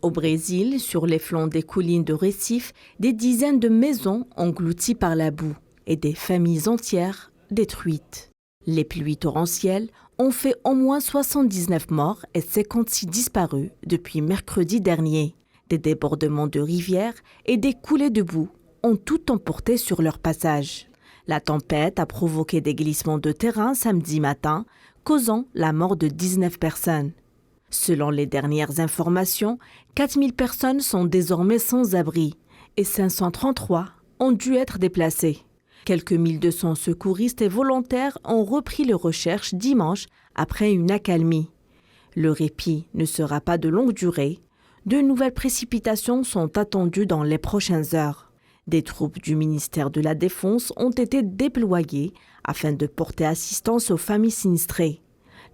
Au Brésil, sur les flancs des collines de Recife, des dizaines de maisons englouties par la boue et des familles entières détruites. Les pluies torrentielles ont fait au moins 79 morts et 56 disparus depuis mercredi dernier. Des débordements de rivières et des coulées de boue ont tout emporté sur leur passage. La tempête a provoqué des glissements de terrain samedi matin, causant la mort de 19 personnes. Selon les dernières informations, 4000 personnes sont désormais sans abri et 533 ont dû être déplacées. Quelques 1200 secouristes et volontaires ont repris leurs recherches dimanche après une accalmie. Le répit ne sera pas de longue durée. De nouvelles précipitations sont attendues dans les prochaines heures. Des troupes du ministère de la Défense ont été déployées afin de porter assistance aux familles sinistrées.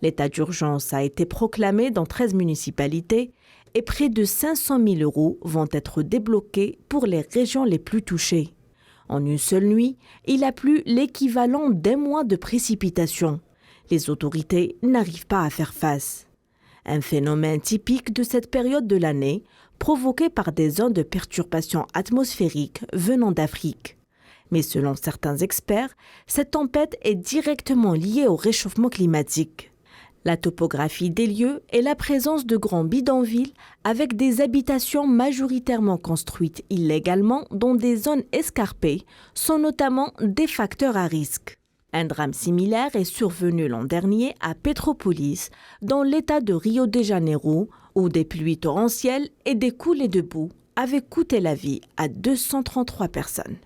L'état d'urgence a été proclamé dans 13 municipalités et près de 500 000 € vont être débloqués pour les régions les plus touchées. En une seule nuit, il a plu l'équivalent d'1 mois de précipitations. Les autorités n'arrivent pas à faire face. Un phénomène typique de cette période de l'année, provoqué par des zones de perturbations atmosphériques venant d'Afrique. Mais selon certains experts, cette tempête est directement liée au réchauffement climatique. La topographie des lieux et la présence de grands bidonvilles avec des habitations majoritairement construites illégalement dans des zones escarpées sont notamment des facteurs à risque. Un drame similaire est survenu l'an dernier à Petrópolis, dans l'état de Rio de Janeiro, où des pluies torrentielles et des coulées de boue avaient coûté la vie à 233 personnes.